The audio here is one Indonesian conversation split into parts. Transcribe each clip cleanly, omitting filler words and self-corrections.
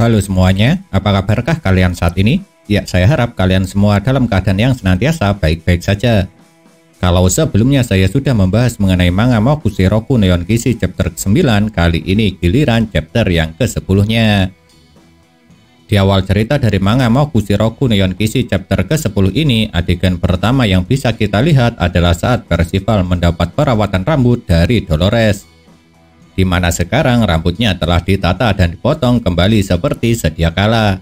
Halo semuanya, apa kabarkah kalian saat ini? Ya, saya harap kalian semua dalam keadaan yang senantiasa baik-baik saja. Kalau sebelumnya saya sudah membahas mengenai manga Mokushiroku Neon Kishi chapter ke-9, kali ini giliran chapter yang ke-10-nya. Di awal cerita dari manga Mokushiroku Neon Kishi chapter ke-10 ini, adegan pertama yang bisa kita lihat adalah saat Percival mendapat perawatan rambut dari Dolores, di mana sekarang rambutnya telah ditata dan dipotong kembali seperti sedia kala.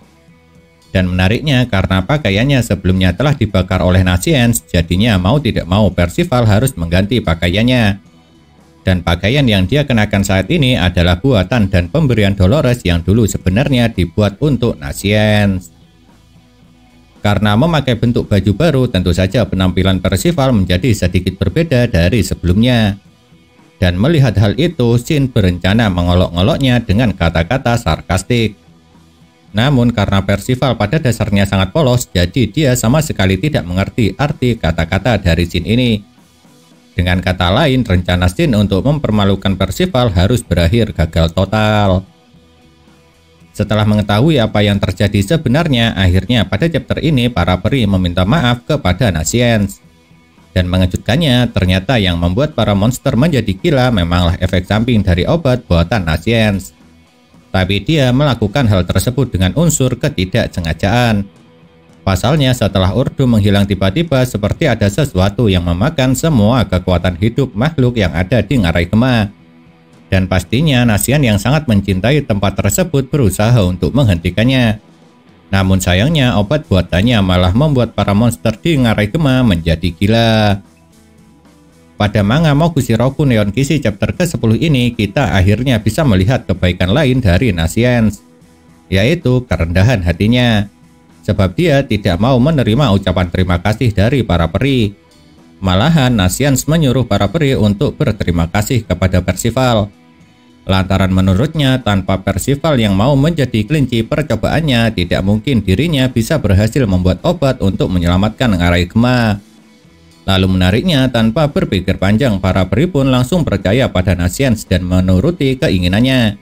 Dan menariknya karena pakaiannya sebelumnya telah dibakar oleh Naziens, jadinya mau tidak mau Percival harus mengganti pakaiannya. Dan pakaian yang dia kenakan saat ini adalah buatan dan pemberian Dolores yang dulu sebenarnya dibuat untuk Naziens. Karena memakai bentuk baju baru, tentu saja penampilan Percival menjadi sedikit berbeda dari sebelumnya. Dan melihat hal itu, Shin berencana mengolok-ngoloknya dengan kata-kata sarkastik. Namun karena Percival pada dasarnya sangat polos, jadi dia sama sekali tidak mengerti arti kata-kata dari Shin ini. Dengan kata lain, rencana Shin untuk mempermalukan Percival harus berakhir gagal total. Setelah mengetahui apa yang terjadi sebenarnya, akhirnya pada chapter ini para peri meminta maaf kepada Naziens. Dan mengejutkannya, ternyata yang membuat para monster menjadi gila memanglah efek samping dari obat buatan Naziens. Tapi dia melakukan hal tersebut dengan unsur ketidaksengajaan. Pasalnya setelah Ordo menghilang tiba-tiba seperti ada sesuatu yang memakan semua kekuatan hidup makhluk yang ada di Ngarai Gema. Dan pastinya Naziens yang sangat mencintai tempat tersebut berusaha untuk menghentikannya. Namun sayangnya obat buatannya malah membuat para monster di Ngarai Gema menjadi gila. Pada manga Mokushiroku Neon Kishi chapter ke-10 ini, kita akhirnya bisa melihat kebaikan lain dari Naziens, yaitu kerendahan hatinya. Sebab dia tidak mau menerima ucapan terima kasih dari para peri. Malahan Naziens menyuruh para peri untuk berterima kasih kepada Percival. Lantaran menurutnya tanpa Percival yang mau menjadi kelinci percobaannya, tidak mungkin dirinya bisa berhasil membuat obat untuk menyelamatkan Ngarai Gema. Lalu menariknya, tanpa berpikir panjang, para peri pun langsung percaya pada Naziens dan menuruti keinginannya.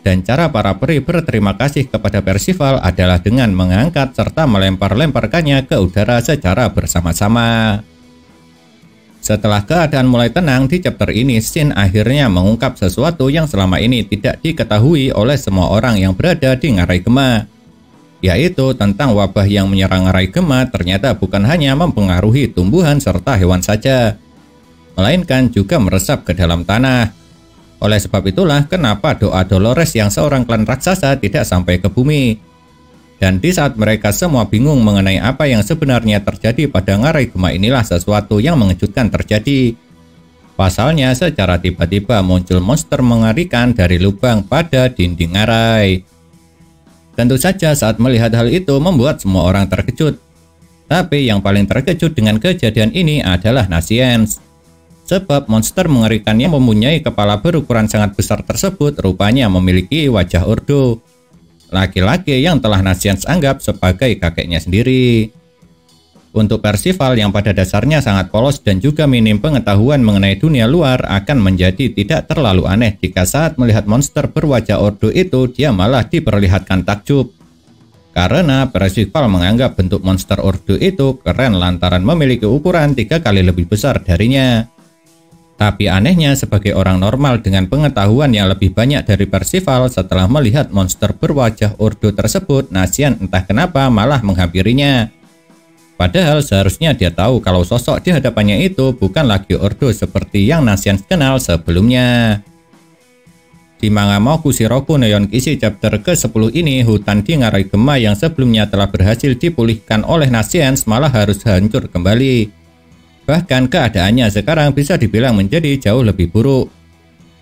Dan cara para peri berterima kasih kepada Percival adalah dengan mengangkat serta melempar-lemparkannya ke udara secara bersama-sama. Setelah keadaan mulai tenang di chapter ini, Shin akhirnya mengungkap sesuatu yang selama ini tidak diketahui oleh semua orang yang berada di Ngarai Gema, yaitu tentang wabah yang menyerang Ngarai Gema ternyata bukan hanya mempengaruhi tumbuhan serta hewan saja, melainkan juga meresap ke dalam tanah. Oleh sebab itulah kenapa doa Dolores yang seorang klan raksasa tidak sampai ke bumi. Dan di saat mereka semua bingung mengenai apa yang sebenarnya terjadi pada Ngarai Gema, inilah sesuatu yang mengejutkan terjadi. Pasalnya secara tiba-tiba muncul monster mengerikan dari lubang pada dinding Ngarai. Tentu saja saat melihat hal itu membuat semua orang terkejut. Tapi yang paling terkejut dengan kejadian ini adalah Naziens. Sebab monster mengerikan yang mempunyai kepala berukuran sangat besar tersebut rupanya memiliki wajah Ordo, laki-laki yang telah Naziens anggap sebagai kakeknya sendiri. Untuk Percival yang pada dasarnya sangat polos dan juga minim pengetahuan mengenai dunia luar, akan menjadi tidak terlalu aneh jika saat melihat monster berwajah Ordo itu dia malah diperlihatkan takjub. Karena Percival menganggap bentuk monster Ordo itu keren lantaran memiliki ukuran 3 kali lebih besar darinya. Tapi anehnya sebagai orang normal dengan pengetahuan yang lebih banyak dari Percival, setelah melihat monster berwajah Ordo tersebut, Naziens entah kenapa malah menghampirinya. Padahal seharusnya dia tahu kalau sosok di hadapannya itu bukan lagi Ordo seperti yang Naziens kenal sebelumnya. Di manga Mokushiroku Neon Kishi chapter ke-10 ini, hutan di Ngarai Gema yang sebelumnya telah berhasil dipulihkan oleh Naziens malah harus hancur kembali. Bahkan keadaannya sekarang bisa dibilang menjadi jauh lebih buruk.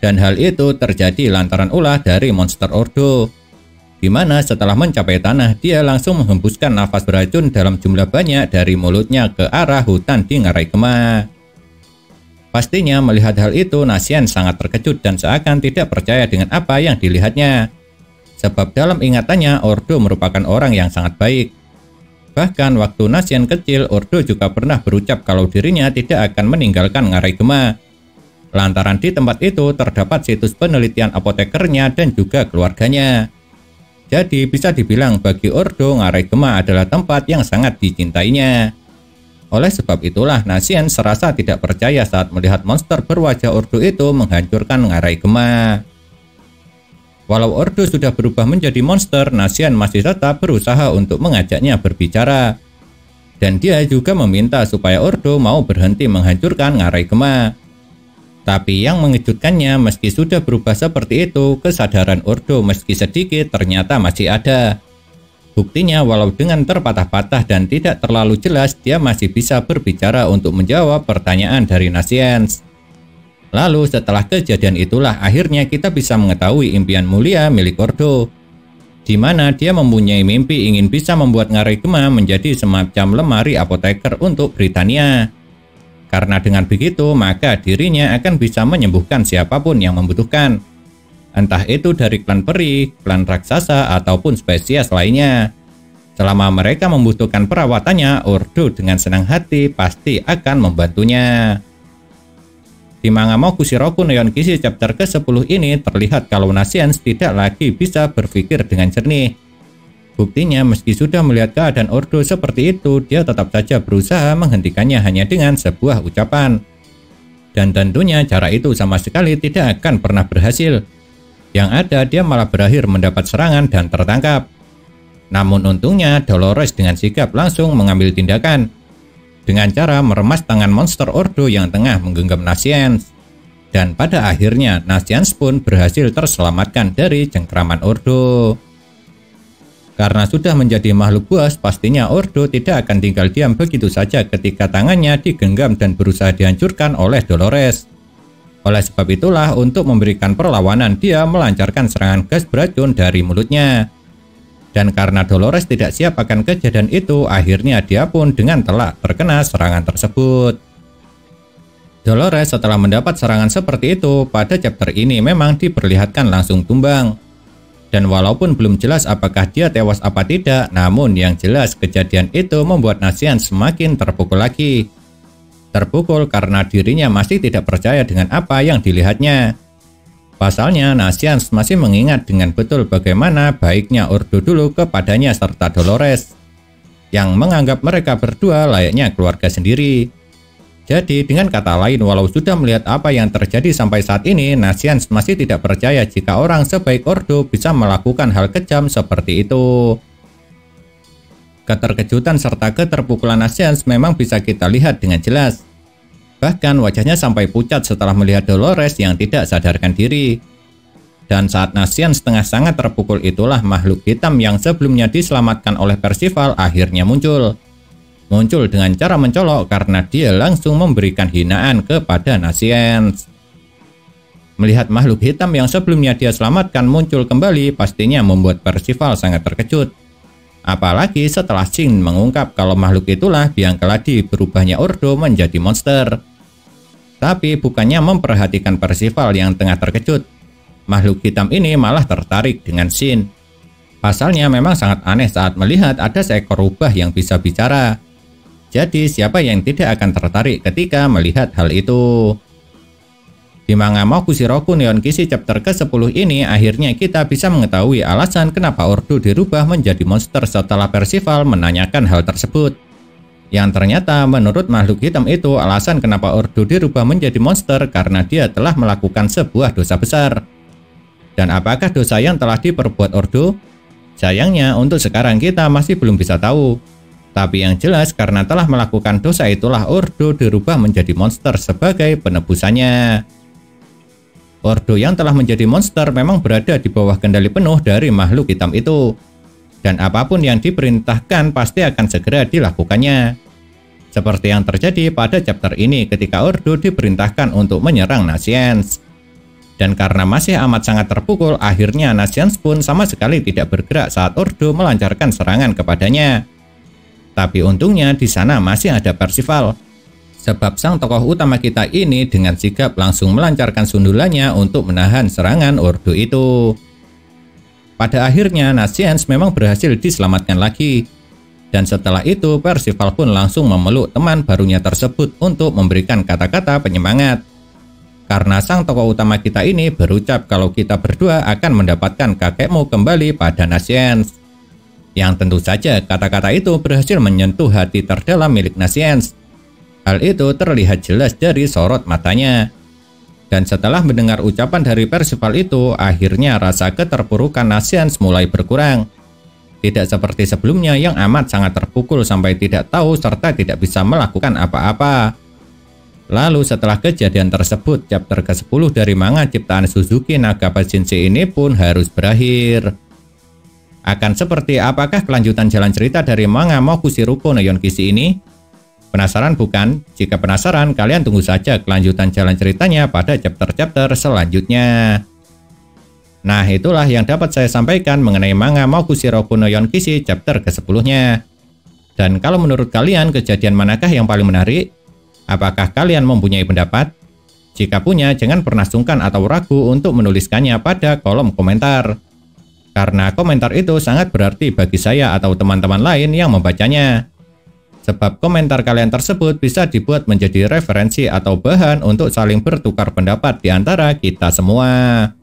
Dan hal itu terjadi lantaran ulah dari monster Ordo, di mana setelah mencapai tanah dia langsung menghembuskan nafas beracun dalam jumlah banyak dari mulutnya ke arah hutan di Ngarai Gema. Pastinya melihat hal itu Naziens sangat terkejut dan seakan tidak percaya dengan apa yang dilihatnya. Sebab dalam ingatannya Ordo merupakan orang yang sangat baik. Bahkan waktu Naziens kecil, Ordo juga pernah berucap kalau dirinya tidak akan meninggalkan Ngarai Gema. Lantaran di tempat itu terdapat situs penelitian apotekernya dan juga keluarganya. Jadi bisa dibilang bagi Ordo, Ngarai Gema adalah tempat yang sangat dicintainya. Oleh sebab itulah Nasian serasa tidak percaya saat melihat monster berwajah Ordo itu menghancurkan Ngarai Gema. Walau Ordo sudah berubah menjadi monster, Nasian masih tetap berusaha untuk mengajaknya berbicara. Dan dia juga meminta supaya Ordo mau berhenti menghancurkan Ngarai Gema. Tapi yang mengejutkannya, meski sudah berubah seperti itu, kesadaran Ordo meski sedikit ternyata masih ada. Buktinya walau dengan terpatah-patah dan tidak terlalu jelas, dia masih bisa berbicara untuk menjawab pertanyaan dari Nasians. Lalu setelah kejadian itulah akhirnya kita bisa mengetahui impian mulia milik Ordo, di mana dia mempunyai mimpi ingin bisa membuat Ngarai Gema menjadi semacam lemari apoteker untuk Britania. Karena dengan begitu, maka dirinya akan bisa menyembuhkan siapapun yang membutuhkan. Entah itu dari klan peri, klan raksasa, ataupun spesies lainnya. Selama mereka membutuhkan perawatannya, Ordo dengan senang hati pasti akan membantunya. Di manga Mokushiroku Neon Kishi chapter ke-10 ini terlihat kalau Nasians tidak lagi bisa berpikir dengan jernih. Buktinya meski sudah melihat keadaan Ordo seperti itu, dia tetap saja berusaha menghentikannya hanya dengan sebuah ucapan. Dan tentunya cara itu sama sekali tidak akan pernah berhasil. Yang ada dia malah berakhir mendapat serangan dan tertangkap. Namun untungnya Dolores dengan sigap langsung mengambil tindakan dengan cara meremas tangan monster Ordo yang tengah menggenggam Nasians. Dan pada akhirnya Nasians pun berhasil terselamatkan dari cengkraman Ordo. Karena sudah menjadi makhluk buas, pastinya Ordo tidak akan tinggal diam begitu saja ketika tangannya digenggam dan berusaha dihancurkan oleh Dolores. Oleh sebab itulah untuk memberikan perlawanan dia melancarkan serangan gas beracun dari mulutnya. Dan karena Dolores tidak siap akan kejadian itu, akhirnya dia pun dengan telak terkena serangan tersebut. Dolores setelah mendapat serangan seperti itu, pada chapter ini memang diperlihatkan langsung tumbang. Dan walaupun belum jelas apakah dia tewas apa tidak, namun yang jelas kejadian itu membuat Nasian semakin terpukul lagi. Terpukul karena dirinya masih tidak percaya dengan apa yang dilihatnya. Pasalnya, Nasians masih mengingat dengan betul bagaimana baiknya Ordo dulu kepadanya serta Dolores, yang menganggap mereka berdua layaknya keluarga sendiri. Jadi, dengan kata lain, walau sudah melihat apa yang terjadi sampai saat ini, Nasians masih tidak percaya jika orang sebaik Ordo bisa melakukan hal kejam seperti itu. Keterkejutan serta keterpukulan Nasians memang bisa kita lihat dengan jelas. Bahkan wajahnya sampai pucat setelah melihat Dolores yang tidak sadarkan diri. Dan saat Nasian setengah sangat terpukul itulah makhluk hitam yang sebelumnya diselamatkan oleh Percival akhirnya muncul. Muncul dengan cara mencolok karena dia langsung memberikan hinaan kepada Nasian. Melihat makhluk hitam yang sebelumnya dia selamatkan muncul kembali pastinya membuat Percival sangat terkejut. Apalagi setelah Shin mengungkap kalau makhluk itulah biang keladi berubahnya Ordo menjadi monster. Tapi bukannya memperhatikan Percival yang tengah terkejut, makhluk hitam ini malah tertarik dengan Shin. Pasalnya memang sangat aneh saat melihat ada seekor rubah yang bisa bicara. Jadi siapa yang tidak akan tertarik ketika melihat hal itu? Di manga Mokushiroku Neon Kishi chapter ke-10 ini akhirnya kita bisa mengetahui alasan kenapa Ordo dirubah menjadi monster setelah Percival menanyakan hal tersebut. Yang ternyata menurut makhluk hitam itu alasan kenapa Ordo dirubah menjadi monster karena dia telah melakukan sebuah dosa besar. Dan apakah dosa yang telah diperbuat Ordo? Sayangnya untuk sekarang kita masih belum bisa tahu. Tapi yang jelas karena telah melakukan dosa itulah Ordo dirubah menjadi monster sebagai penebusannya. Ordo yang telah menjadi monster memang berada di bawah kendali penuh dari makhluk hitam itu. Dan apapun yang diperintahkan pasti akan segera dilakukannya. Seperti yang terjadi pada chapter ini ketika Ordo diperintahkan untuk menyerang Nasians. Dan karena masih amat sangat terpukul, akhirnya Nasians pun sama sekali tidak bergerak saat Ordo melancarkan serangan kepadanya. Tapi untungnya di sana masih ada Percival. Sebab sang tokoh utama kita ini dengan sigap langsung melancarkan sundulannya untuk menahan serangan Ordo itu. Pada akhirnya Nasians memang berhasil diselamatkan lagi. Dan setelah itu Percival pun langsung memeluk teman barunya tersebut untuk memberikan kata-kata penyemangat. Karena sang tokoh utama kita ini berucap kalau kita berdua akan mendapatkan kakekmu kembali pada Nasiens. Yang tentu saja kata-kata itu berhasil menyentuh hati terdalam milik Nasiens. Hal itu terlihat jelas dari sorot matanya. Dan setelah mendengar ucapan dari Percival itu, akhirnya rasa keterpurukan Nasiens mulai berkurang. Tidak seperti sebelumnya yang amat sangat terpukul sampai tidak tahu serta tidak bisa melakukan apa-apa. Lalu setelah kejadian tersebut, chapter ke-10 dari manga ciptaan Suzuki Nagaba Shinsei ini pun harus berakhir. Akan seperti apakah kelanjutan jalan cerita dari manga Mokushiruko no Yonkishi ini? Penasaran bukan? Jika penasaran, kalian tunggu saja kelanjutan jalan ceritanya pada chapter-chapter selanjutnya. Nah, itulah yang dapat saya sampaikan mengenai manga Mokushiruko no Yonkishi chapter ke-10-nya. Dan kalau menurut kalian, kejadian manakah yang paling menarik? Apakah kalian mempunyai pendapat? Jika punya, jangan pernah sungkan atau ragu untuk menuliskannya pada kolom komentar. Karena komentar itu sangat berarti bagi saya atau teman-teman lain yang membacanya. Sebab komentar kalian tersebut bisa dibuat menjadi referensi atau bahan untuk saling bertukar pendapat di antara kita semua.